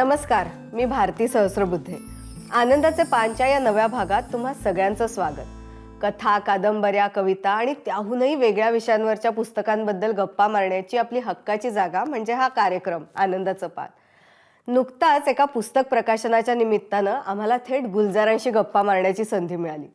नमस्कार, मी भारती सहस्रबुद्धे. आनंदाचे पांच्या या नव्या भागात तुम्हा सगळ्यांचं स्वागत. कथा, कादंबऱ्या, कविता आणि त्याहूनही वेगळ्या विषयांवरच्या पुस्तकांबद्दल गप्पा मारण्याची आपली हक्काची जागा म्हणजे हा कार्यक्रम आनंदाचं पान. नुकताच एका पुस्तक प्रकाशनाच्या निमित्तानं आम्हाला थेट गुलजारांशी गप्पा मारण्याची संधी मिळाली.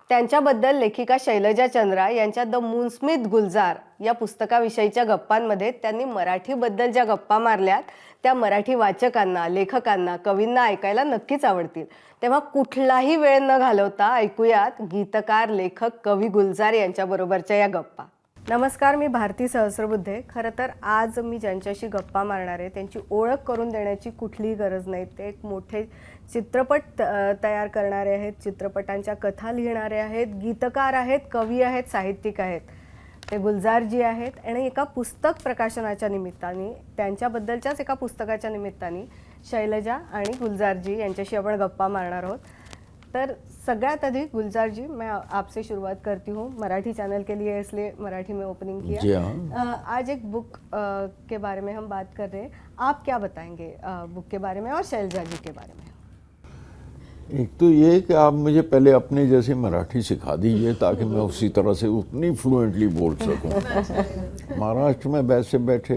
त्यांच्याबद्दल लेखिका शैलजा चंद्रा यांच्या द मूनस्मिथ गुलजार या पुस्तकाविषयीच्या गप्पांमध्ये त्यांनी मराठीबद्दल ज्या गप्पा मारल्यात त्या मराठी वाचकांना, लेखकांना, कवींना ऐकायला नक्कीच आवडतील. तेव्हा कुठलाही वेळ न घालवता ऐकूयात गीतकार, लेखक, कवी गुलजार यांच्याबरोबरच्या या गप्पा. नमस्कार, मी भारती सहस्रबुद्धे. खरं तर आज मी ज्यांच्याशी गप्पा मारणार आहे त्यांची ओळख करून देण्याची कुठलीही गरज नाही. ते एक मोठे चित्रपट तयार करणारे आहेत, चित्रपटांच्या कथा लिहिणारे आहेत, गीतकार आहेत, कवी आहेत, साहित्यिक आहेत. ते गुलजारजी आहेत आणि एका पुस्तक प्रकाशनाच्या निमित्ताने, त्यांच्याबद्दलच्याच एका पुस्तकाच्या निमित्ताने शैलजा आणि गुलजारजी यांच्याशी आपण गप्पा मारणार आहोत. तर सगळ्यात आधी गुलजार जी, मैं आपसे शुरुआत करती हूँ. मराठी चैनल के लिए इसलिए मराठी में ओपनिंग किया. जी हाँ. आज एक बुक के बारे में हम बात कर रहे हैं. आप क्या बताएंगे बुक के बारे में और शैलजा जी के बारे में? एक तो ये कि आप मुझे पहले अपने जैसे मराठी सिखा दीजिए ताकि मैं उसी तरह से उतनी फ्लुएंटली बोल सकूं. महाराष्ट्र में वैसे बैठे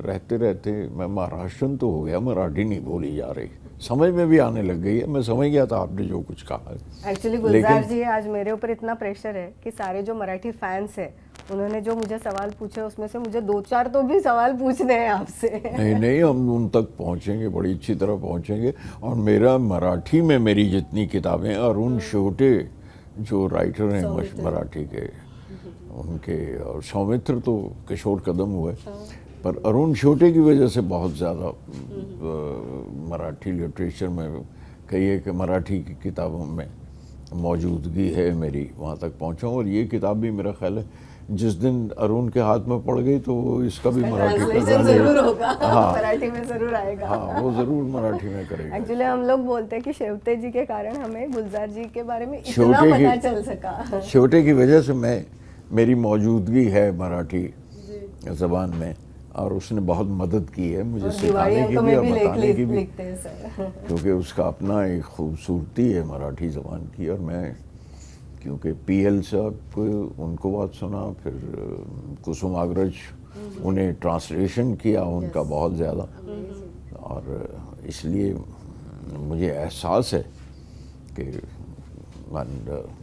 रहते रहते मैं महाराष्ट्रन तो हो गया, मराठी नहीं बोली जा रही, समझ में भी आने लग गई है. मैं समझ गया था आपने जो कुछ कहा. एक्चुअली गुलजार जी, आज मेरे ऊपर इतना प्रेशर है कि सारे जो मराठी फैंस हैं उन्होंने जो मुझे सवाल पूछे उसमें से मुझे 2-4 तो भी सवाल पूछने हैं आपसे. नहीं, हम उन तक पहुंचेंगे, बड़ी अच्छी तरह पहुंचेंगे. और मेरा मराठी में मेरी जितनी किताबें, अरुण शोटे जो राइटर हैं मराठी के, उनके, और सौमित्र तो किशोर कदम हुए, पर अरुण शोटे की वजह से बहुत ज़्यादा मराठी लिटरेचर में कहिए कि मराठी की किताबों में मौजूदगी है मेरी, वहाँ तक पहुँचा हूँ. और ये किताब भी मेरा ख्याल है जिस दिन अरुण के हाथ में पड़ गई तो वो इसका भी मराठी का जरूर होगा. हाँ, मराठी में जरूर आएगा. हाँ, वो जरूर मराठी में करेगा. एक्चुअली हम लोग बोलते हैं कि शेवते जी के कारण हमें गुलजार जी के बारे में इतना पता चल सका. छोटे की वजह से मेरी मौजूदगी है मराठी ज़बान में, और उसने बहुत मदद की है मुझे सिखाने की भी और बताने की भी, क्योंकि उसका अपना एक खूबसूरती है मराठी ज़बान की. और मैं क्योंकि पीएल साहब को उनको बात सुना, फिर कुसुमाग्रज, उन्हें ट्रांसलेशन किया उनका बहुत ज़्यादा, और इसलिए मुझे एहसास है कि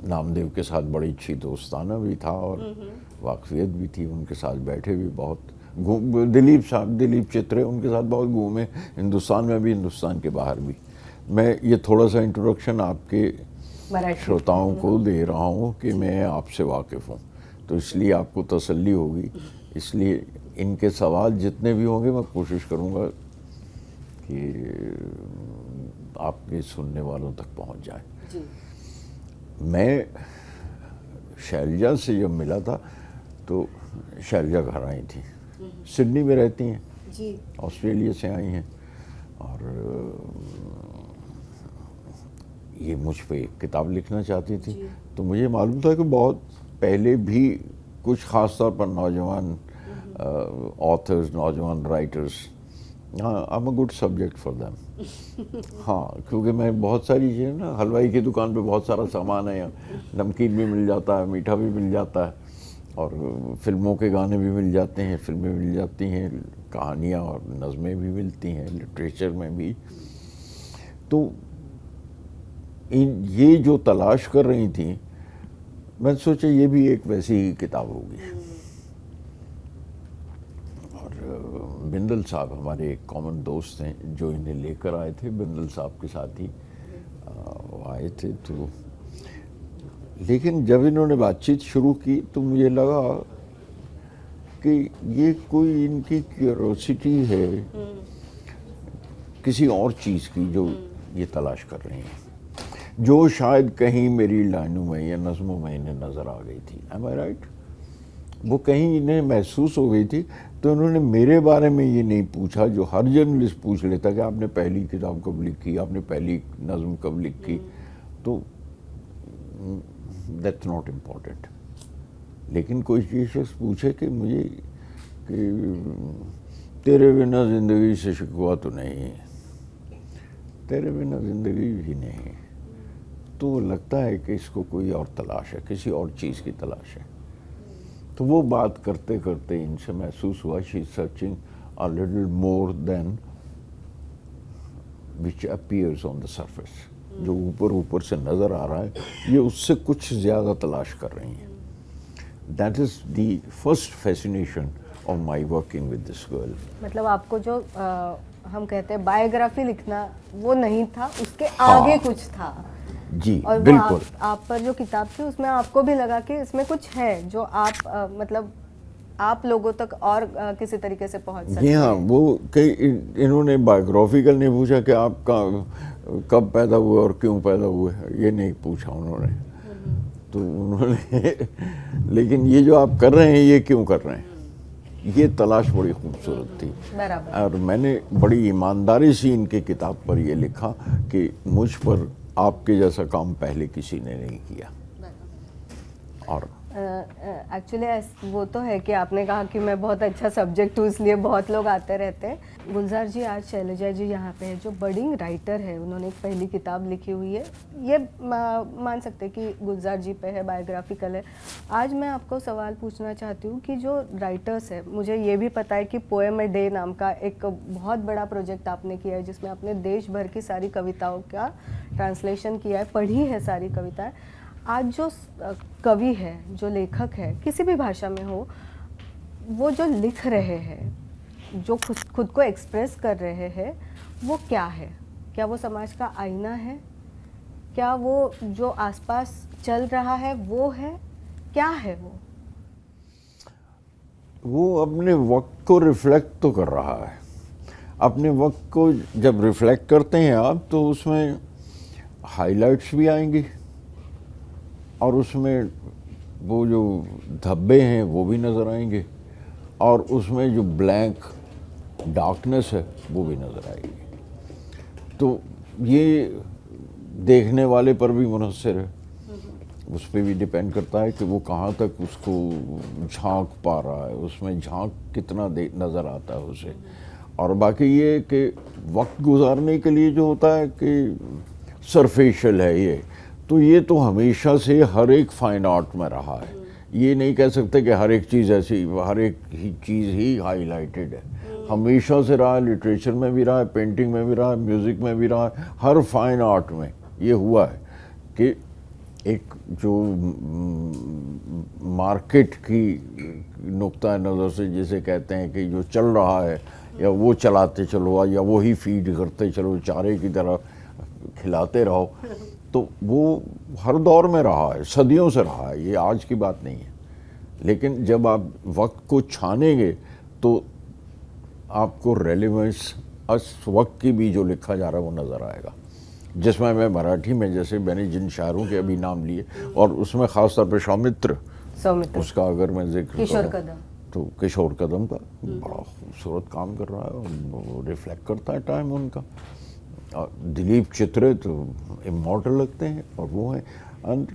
नामदेव के साथ बड़ी अच्छी दोस्ताना भी था और वाकफियत भी थी. उनके साथ बैठे भी बहुत, दिलीप चित्रे, उनके साथ बहुत घूमे, हिंदुस्तान में भी, हिंदुस्तान के बाहर भी. मैं ये थोड़ा सा इंट्रोडक्शन आपके श्रोताओं को दे रहा हूँ कि मैं आपसे वाकिफ़ हूँ, तो इसलिए आपको तसल्ली होगी. इसलिए इनके सवाल जितने भी होंगे मैं कोशिश करूँगा कि आपके सुनने वालों तक पहुँच जाए. मैं शैलजा से जब मिला था तो शैलजा घर आई थी. सिडनी में रहती हैं जी, ऑस्ट्रेलिया से आई हैं, और ये मुझ पे एक किताब लिखना चाहती थी. तो मुझे मालूम था कि बहुत पहले भी कुछ ख़ास तौर पर नौजवान ऑथर्स, नौजवान राइटर्स, हाँ, I am a good subject for them. हाँ, क्योंकि मैं बहुत सारी चीज़ें ना, हलवाई की दुकान पे बहुत सारा सामान है, यहाँ नमकीन भी मिल जाता है, मीठा भी मिल जाता है, और फिल्मों के गाने भी मिल जाते हैं, फिल्में मिल जाती हैं, कहानियाँ और नज़में भी मिलती हैं, लिटरेचर में भी. तो ये जो तलाश कर रही थी, मैं सोचा ये भी एक वैसी ही किताब होगी. और बिंदल साहब हमारे एक कॉमन दोस्त हैं जो इन्हें लेकर आए थे, बिंदल साहब के साथ ही आए थे. तो लेकिन जब इन्होंने बातचीत शुरू की तो मुझे लगा कि ये कोई इनकी क्यूरोसिटी है किसी और चीज़ की जो ये तलाश कर रही हैं, जो शायद कहीं मेरी लाइनों में या नज़मों में इन्हें नज़र आ गई थी. एम आई राइट? वो कहीं इन्हें महसूस हो गई थी. तो उन्होंने मेरे बारे में ये नहीं पूछा जो हर जर्नलिस्ट पूछ लेता कि आपने पहली किताब कब लिखी, आपने पहली नज़म कब लिखी. तो दैट्स नॉट इम्पॉर्टेंट. लेकिन कोई शख्स पूछे कि मुझे कि तेरे बिना ज़िंदगी से शिकवा तो नहीं है, तेरे बिना जिंदगी भी नहीं है, तो लगता है कि इसको कोई और तलाश है, किसी और चीज़ की तलाश है। तो वो बात करते करते इनसे महसूस हुआ she searching a little more than which appears on the surface. जो ऊपर ऊपर से नज़र आ रहा है, ये उससे कुछ ज़्यादा तलाश कर रही हैं। That is the first fascination of my working विद दिस गर्ल। मतलब आपको जो हम कहते हैं बायोग्राफी लिखना वो नहीं था, उसके हाँ। आगे कुछ था। जी और वो बिल्कुल। आप पर जो किताब थी उसमें आपको भी लगा कि इसमें कुछ है जो आप मतलब आप लोगों तक और किसी तरीके से पहुंच सकते जी हाँ, हैं। वो कई इन्होंने बायोग्राफिकल नहीं पूछा कि आप कब पैदा हुए और क्यों पैदा हुए, ये नहीं पूछा उन्होंने। तो उन्होंने लेकिन ये जो आप कर रहे हैं ये क्यों कर रहे हैं, ये तलाश बड़ी खूबसूरत थी। बराबर। और मैंने बड़ी ईमानदारी से इनकी किताब पर ये लिखा कि मुझ पर आपके जैसा काम पहले किसी ने नहीं किया। और एक्चुअली वो तो है कि आपने कहा कि मैं बहुत अच्छा सब्जेक्ट हूँ, इसलिए बहुत लोग आते रहते हैं। गुलजार जी, आज शैलजा जी यहाँ पे है जो बडिंग राइटर है, उन्होंने एक पहली किताब लिखी हुई है। ये मान सकते हैं कि गुलजार जी पे है, बायोग्राफिकल है। आज मैं आपको सवाल पूछना चाहती हूँ कि जो राइटर्स है, मुझे ये भी पता है कि पोएम ए डे नाम का एक बहुत बड़ा प्रोजेक्ट आपने किया है जिसमें आपने देश भर की सारी कविताओं का ट्रांसलेशन किया है, पढ़ी है सारी कविताएँ। आज जो कवि है, जो लेखक है, किसी भी भाषा में हो, वो जो लिख रहे हैं, जो खुद को एक्सप्रेस कर रहे हैं, वो क्या है? क्या वो समाज का आईना है? क्या वो जो आसपास चल रहा है वो है? क्या है वो? वो अपने वक्त को रिफ्लेक्ट तो कर रहा है। अपने वक्त को जब रिफ्लेक्ट करते हैं आप, तो उसमें हाइलाइट्स भी आएंगी और उसमें वो जो धब्बे हैं वो भी नज़र आएंगे, और उसमें जो ब्लैंक डार्कनेस है वो भी नज़र आएगी। तो ये देखने वाले पर भी मुनहसर है, उस पर भी डिपेंड करता है कि वो कहाँ तक उसको झांक पा रहा है, उसमें झांक कितना नज़र आता है उसे। और बाकी ये कि वक्त गुजारने के लिए जो होता है कि सरफेशियल है ये तो हमेशा से हर एक फाइन आर्ट में रहा है। ये नहीं कह सकते कि हर एक चीज़ ऐसी, हर एक ही चीज़ ही हाईलाइटेड है। हमेशा से रहा है, लिटरेचर में भी रहा है, पेंटिंग में भी रहा है, म्यूज़िक में भी रहा है, हर फाइन आर्ट में ये हुआ है कि एक जो मार्केट की नुक्ता नज़र से जिसे कहते हैं कि जो चल रहा है, या वो चलाते चलो या वो ही फीड करते चलो, चारे की तरह खिलाते रहो, तो वो हर दौर में रहा है, सदियों से रहा है, ये आज की बात नहीं है। लेकिन जब आप वक्त को छानेंगे तो आपको रेलेवेंस उस वक्त की भी जो लिखा जा रहा है वो नज़र आएगा। जिसमें मैं मराठी में, जैसे मैंने जिन शायरों के अभी नाम लिए, और उसमें ख़ास तौर पे सौमित्र, उसका अगर मैं जिक्र किशोर करूं, कदम, तो किशोर कदम का बड़ा खूबसूरत काम कर रहा है, वो रिफ्लेक्ट करता है टाइम उनका। और दिलीप चित्रे तो इमॉर्टल लगते हैं, और वो हैं। और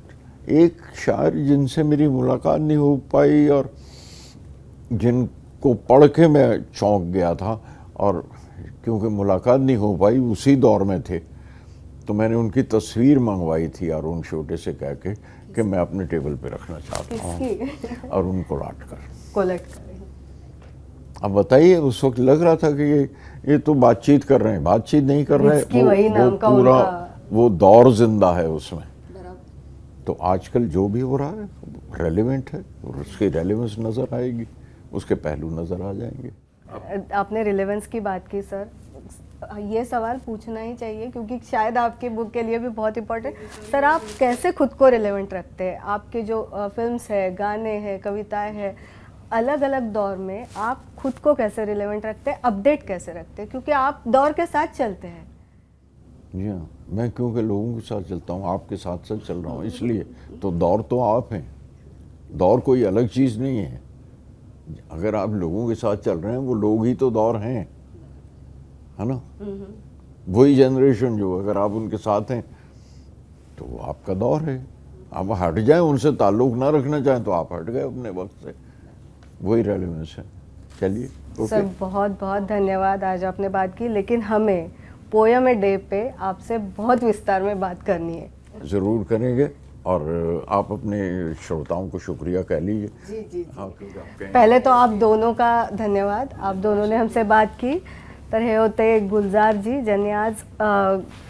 एक शायर जिनसे मेरी मुलाकात नहीं हो पाई और जिनको पढ़ के मैं चौंक गया था, और क्योंकि मुलाकात नहीं हो पाई, उसी दौर में थे, तो मैंने उनकी तस्वीर मंगवाई थी अरुण शोटे से कह के कि मैं अपने टेबल पे रखना चाहता हूँ, और उनको कोलेक्ट करें। अब बताइए, उस वक्त लग रहा था कि ये तो बातचीत कर रहे हैं, बातचीत नहीं कर रहे हैं, वो पूरा वो दौर जिंदा है उसमें। तो आजकल जो भी हो रहा है रेलेवेंट है, और उसकी रेलेवेंस नज़र आएगी, उसके पहलू नज़र आ जाएंगे। आपने रिलेवेंस की बात की सर, ये सवाल पूछना ही चाहिए क्योंकि शायद आपके बुक के लिए भी बहुत इम्पोर्टेंट। सर, आप कैसे खुद को रिलेवेंट रखते हैं? आपके जो फिल्म्स है, गाने हैं, कविताएं हैं, अलग अलग दौर में आप खुद को कैसे रिलेवेंट रखते हैं, अपडेट कैसे रखते हैं? क्योंकि आप दौर के साथ चलते हैं। जी हाँ, मैं क्योंकि लोगों के साथ चलता हूँ, आपके साथ साथ चल रहा हूँ, इसलिए तो दौर तो आप हैं, दौर कोई अलग चीज़ नहीं है। अगर आप लोगों के साथ चल रहे हैं, वो लोग ही तो दौर हैं, है ना? वही जनरेशन जो, अगर आप उनके साथ हैं तो वो आपका दौर है। आप हट जाएं, उनसे ताल्लुक़ ना रखना चाहें तो आप हट गए अपने वक्त से, वही रेलेवेंस है। चलिए, सर, बहुत बहुत धन्यवाद, आज आपने बात की। लेकिन हमें पोयम ए डे पे आपसे बहुत विस्तार में बात करनी है। ज़रूर करेंगे, और आप अपने श्रोताओं को शुक्रिया कह लीजिए। जी जी जी। हाँ, क्योंकि आप कहें- पहले तो आप दोनों का धन्यवाद, आप दोनों ने हमसे बात की। तर हे होते गुलजार जी, ज्यांनी आज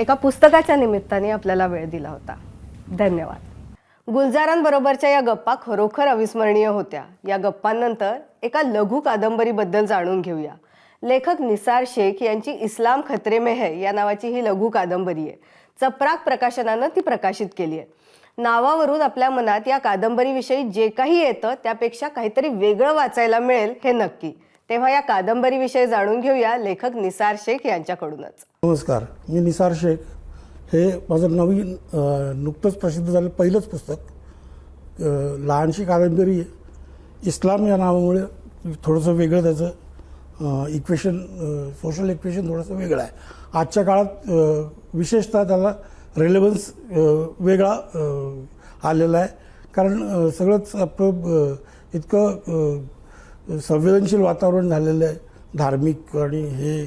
एका पुस्तकाच्या निमित्ताने आपल्याला वेळ दिला होता। धन्यवाद। गुलजारांबरोबरच्या या गप्पा खरोखर अविस्मरणीय होत्या। या गप्पांनंतर एका लघु कादंबरीबद्दल जाणून घेऊया। लेखक निसार शेख यांची इस्लाम खतरे में है या नावाची ही लघु कादंबरी आहे। चपराक प्रकाशनानं ती प्रकाशित केली आहे। नावावरून आपल्या मनात या कादंबरीविषयी जे काही येतं त्यापेक्षा काहीतरी वेगळं वाचायला मिळेल हे नक्की। तेव्हा या कादंबरीविषयी जाणून घेऊया लेखक निसार शेख यांच्याकडूनच। नमस्कार, मी निसार शेख। हे माझं नवीन नुकतंच प्रसिद्ध झालेलं पहिलंच पुस्तक, लहानशी कादंबरी आहे। इस्लाम या नावामुळे थोडंसं वेगळं त्याचं इक्वेशन, सोशल इक्वेशन थोडंसं वेगळं आहे। आजच्या काळात विशेषतः त्याला रेलेवन्स वेगळा आलेला आहे, कारण सगळंच आपलं इतकं संवेदनशील वातावरण झालेलं आहे, धार्मिक आणि हे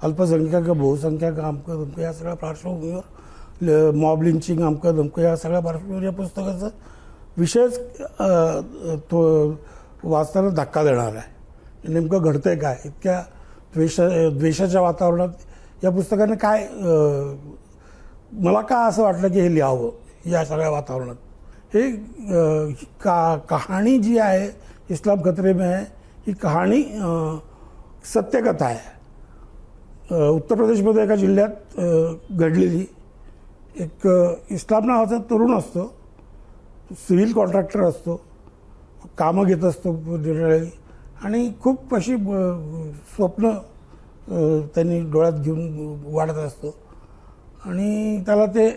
अल्पसंख्याक बहुसंख्याक अमकं दमकं या सगळ्या पार्श्वभूमीवर, मॉब लिंचिंग अमकं दमकं या सगळ्या पार्श्वभूमीवर या पुस्तकाचा विषयच तो वाचताना धक्का देणार आहे। नेमकं घडतंय काय इतक्या द्वेषाच्या वातावरणात या पुस्तकाने काय, मला का असं वाटलं की हे लिहावं या सगळ्या वातावरणात। हे कहाणी जी आहे इस्लाम खतरे में है, ही कहाणी सत्यकथा आहे। उत्तर प्रदेशमध्ये एका जिल्ह्यात घडलेली। एक इस्लाम नावाचा तरुण असतो, सिव्हिल कॉन्ट्रॅक्टर असतो, कामं घेत असतो निरनिराळी, आणि खूप अशी स्वप्न त्यांनी डोळ्यात घेऊन वाढत असतो। आणि त्याला ते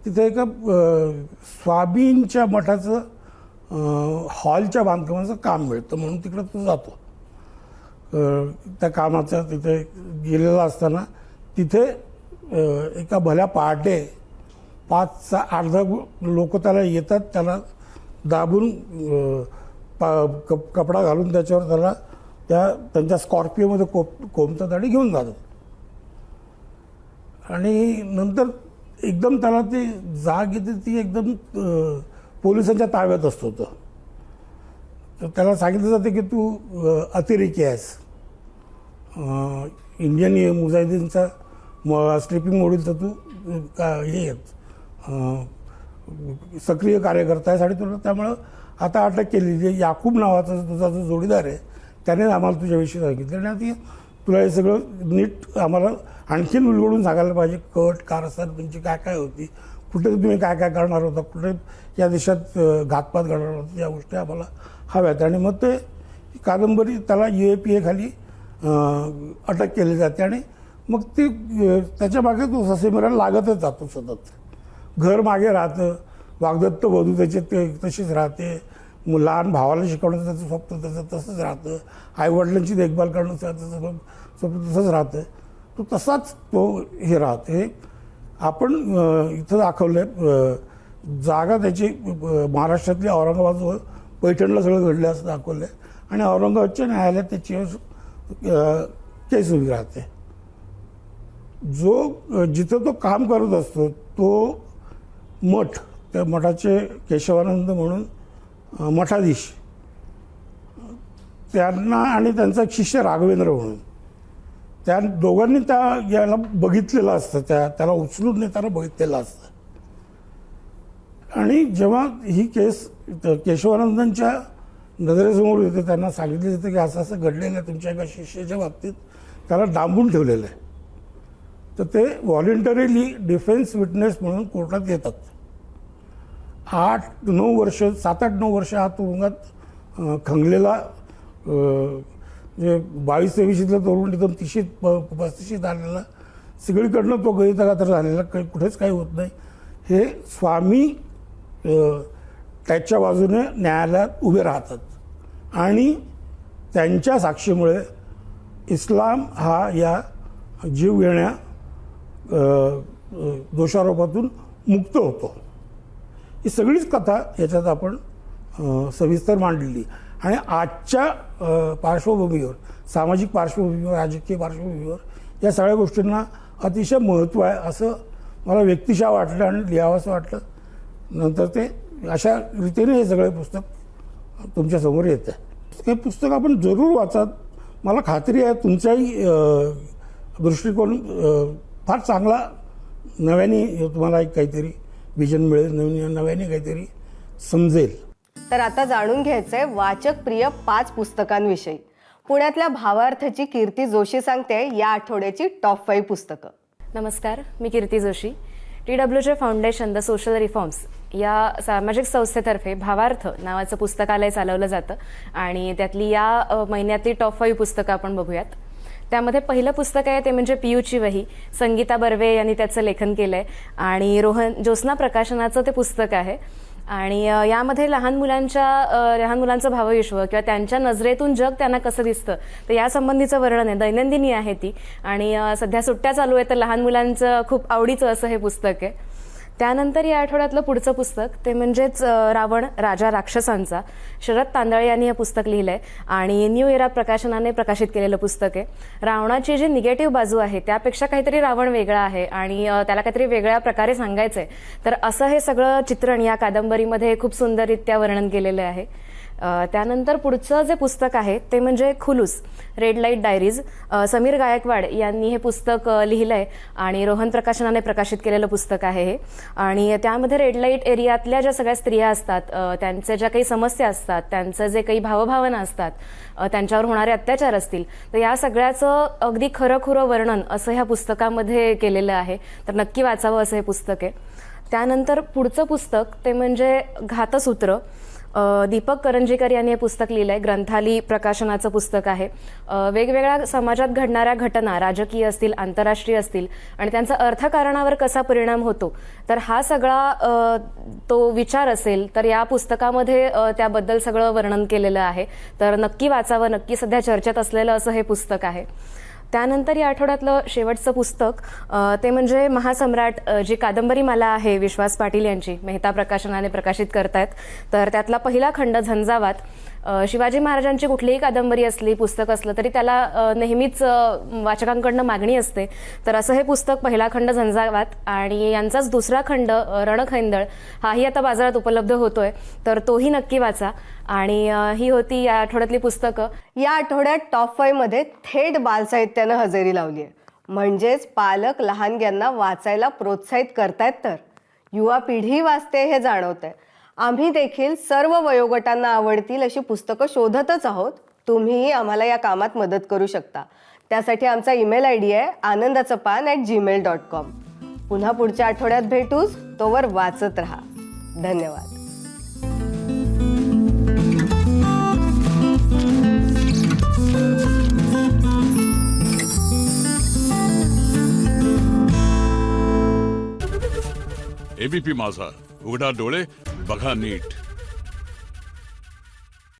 तिथे एका स्वामींच्या मठाचं हॉलच्या बांधकामाचं काम मिळतं, म्हणून तिकडं तो जातो। त्या कामाचा तिथे गेलेला असताना तिथे एका भल्या पहाटे 5-8 लोक त्याला येतात, त्याला दाबून कपडा घालून त्याच्यावर त्याला त्यांच्या स्कॉर्पिओमध्ये कोंबतात आणि घेऊन जातात। आणि नंतर एकदम त्याला ती जाग येते, ती एकदम पोलिसांच्या ताब्यात असतो तो। तर त्याला सांगितलं जाते की तू अतिरेकी आहेस, इंडियन मुजाहिदीनचा स्लीपिंग मॉड्यूलचा तू हे सक्रिय कार्यकर्ता आहेस, आणि तुला त्यामुळं आता अटक केली। जे याकूब नावाचा तुझा जो जोडीदार आहे त्याने आम्हाला तुझ्याविषयी सांगितलं, आणि तुला हे सगळं नीट आम्हाला आणखीन उलगडून सांगायला पाहिजे। कट कारस्थान तुमची काय काय होती, कुठे तुम्ही काय काय करणार होता, कुठे या देशात घातपात करणार होता, या गोष्टी आम्हाला हव्यात। आणि मग ते कादंबरी त्याला UAPA खाली अटक केली जाते, आणि मग ती त्याच्या मागे तो ससेमिराला लागतच जातो सतत। घर मागे राहतं, वाग्दत्त वधू त्याचे ते तशीच राहते, लहान भावाला शिकवण्याचं त्याचं स्वप्न त्याचं तसंच राहतं, आईवडिलांची देखभाल करणं त्याचं स्वप्न तसंच राहतं। तो तसाच तो हे राहते। आपण इथं दाखवलं आहे जागा त्याची महाराष्ट्रातली औरंगाबाद पैठणला सगळं घडलं असं दाखवलं आहे, आणि औरंगाबादच्या न्यायालयात त्याची केस उभी राहते। जिथं तो काम करत असतो तो मठ, त्या मठाचे केशवानंद म्हणून मठाधीश, त्यांना आणि त्यांचा एक शिष्य राघवेंद्र म्हणून, त्या दोघांनी याला बघितलेलं असतं, त्याला उचलून नेताना बघितलेलं असतं। आणि जेव्हा ही केस केशवानंदांच्या नजरेसमोर येते, त्यांना सांगितलं जातं की असं असं घडलेलं आहे तुमच्या एका शिष्याच्या बाबतीत, त्याला डांबून ठेवलेलं आहे। तर ते व्हॉलेंटरीली डिफेन्स विटनेस म्हणून कोर्टात येतात। 8-9 वर्ष, 7-8-9 वर्ष हा तुरुंगात खंगलेला, जे 22-23 तरुण एकदम 30-35 आलेला, सगळीकडनं तो गैरतगात्र झालेला, कुठेच काही होत नाही। हे स्वामी त्याच्या बाजूने न्यायालयात उभे राहतात, आणि त्यांच्या साक्षीमुळे इस्लाम हा या जीवघेण्या दोषारोपातून मुक्त होतो। ही सगळीच कथा याच्यात आपण सविस्तर मांडलेली, आणि आजच्या पार्श्वभूमीवर, सामाजिक पार्श्वभूमीवर, राजकीय पार्श्वभूमीवर या सगळ्या गोष्टींना अतिशय महत्त्व आहे असं मला व्यक्तिशः वाटलं आणि लिहावंसं वाटलं. नंतर ते अशा रीतीने हे सगळे पुस्तक तुमच्यासमोर येतं आहे. हे पुस्तक आपण जरूर वाचा. मला खात्री आहे तुमचाही दृष्टिकोन फार चांगला, नव्याने तुम्हाला एक काहीतरी विजन मिळेल, नव्याने काहीतरी समजेल. तर आता जाणून घ्यायचंय वाचक प्रिय 5 पुस्तकांविषयी. पुण्यातल्या भावार्थची कीर्ती जोशी सांगते या आठवड्याची टॉप 5 पुस्तकं. नमस्कार, मी Kirti Joshi. TWJ foundation the social reforms या सामाजिक संस्थेतर्फे भावार्थ नावाचं पुस्तकालय चालवलं जातं आणि त्यातली या महिन्यातली टॉप 5 पुस्तकं आपण बघूयात. त्यामध्ये पहिलं पुस्तक आहे ते म्हणजे पियूची वही. संगीता बर्वे यांनी त्याचं लेखन केलं आहे आणि ज्योत्स्ना प्रकाशनाचं ते पुस्तक आहे. आणि यामध्ये लहान मुलांचं भावविश्व किंवा त्यांच्या नजरेतून जग त्यांना कसं दिसतं तर यासंबंधीचं वर्णन आहे. दैनंदिनी आहे ती आणि सध्या सुट्ट्या चालू आहे तर लहान मुलांचं खूप आवडीचं असं हे पुस्तक आहे. त्यानंतर या आठवड्यातलं पुढचं पुस्तक ते म्हणजेच रावण राजा राक्षसांचा. शरद तांदळे यांनी हे पुस्तक लिहिलं आहे आणि न्यू इरा प्रकाशनाने प्रकाशित केलेलं पुस्तक आहे. रावणाची जी निगेटिव्ह बाजू आहे त्यापेक्षा काहीतरी रावण वेगळा आहे आणि त्याला काहीतरी वेगळ्या प्रकारे सांगायचं आहे. तर असं हे सगळं चित्रण या कादंबरीमध्ये खूप सुंदररित्या वर्णन केलेलं आहे. त्यानंतर पुढचं जे पुस्तक आहे ते म्हणजे Khuloos red light diaries. Samir Gaikwad यांनी हे पुस्तक लिहिलं आहे आणि रोहन प्रकाशनाने प्रकाशित केलेलं पुस्तक आहे हे. आणि त्यामध्ये रेड लाईट एरियातल्या ज्या सगळ्या स्त्रिया असतात, त्यांच्या ज्या काही समस्या असतात, त्यांचं जे काही भावभावना असतात, त्यांच्यावर होणारे अत्याचार असतील तर या सगळ्याचं अगदी खरंखुरं वर्णन असं ह्या पुस्तकामध्ये केलेलं आहे. तर नक्की वाचावं असं हे पुस्तक आहे. त्यानंतर पुढचं पुस्तक ते म्हणजे घातसूत्र. दीपक करंजीकर यांनी हे पुस्तक लिहिलं आहे. ग्रंथाली प्रकाशनाचं पुस्तक आहे. वेगवेगळ्या समाजात घडणाऱ्या घटना, राजकीय असतील, आंतरराष्ट्रीय असतील आणि त्यांचा अर्थकारणावर कसा परिणाम होतो तर हा सगळा तो विचार असेल तर या पुस्तकामध्ये त्याबद्दल सगळं वर्णन केलेलं आहे. तर नक्की वाचावं, नक्की सध्या चर्चेत असलेलं असं हे पुस्तक आहे. त्यानंतर या आठवड्यातलं शेवटचं पुस्तक ते म्हणजे महासम्राट, जी कादंबरी माला आहे विश्वास पाटील यांची, मेहता प्रकाशनाने प्रकाशित करतायत. तर त्यातला पहिला खंड झंझावात. शिवाजी महाराजांची कुठलीही कादंबरी असली, पुस्तक असलं तरी त्याला नेहमीच वाचकांकडनं मागणी असते. तर असं हे पुस्तक पहिला खंड झंझावात आणि यांचाच दुसरा खंड रणखैंदळ हाही आता बाजारात उपलब्ध होतोय. तर तोही नक्की वाचा. आणि ही होती या आठवड्यातली पुस्तकं. या आठवड्यात टॉप 5 मध्ये थेट बालसाहित्यानं हजेरी लावली आहे. म्हणजेच पालक लहानग्यांना वाचायला प्रोत्साहित करतायत तर युवा पिढी वाचते हे जाणवतंय. आम्ही देखील सर्व वयोगटांना आवडतील अशी पुस्तकं शोधतच आहोत. तुम्हीही आम्हाला या कामात मदत करू शकता. त्यासाठी आमचा ईमेल ID आहे anandachapan@gmail.com. पुन्हा पुढच्या आठवड्यात भेटूच. तोवर वाचत राहा. धन्यवाद. ABP माझा, उघडा डोळे बघा नीट.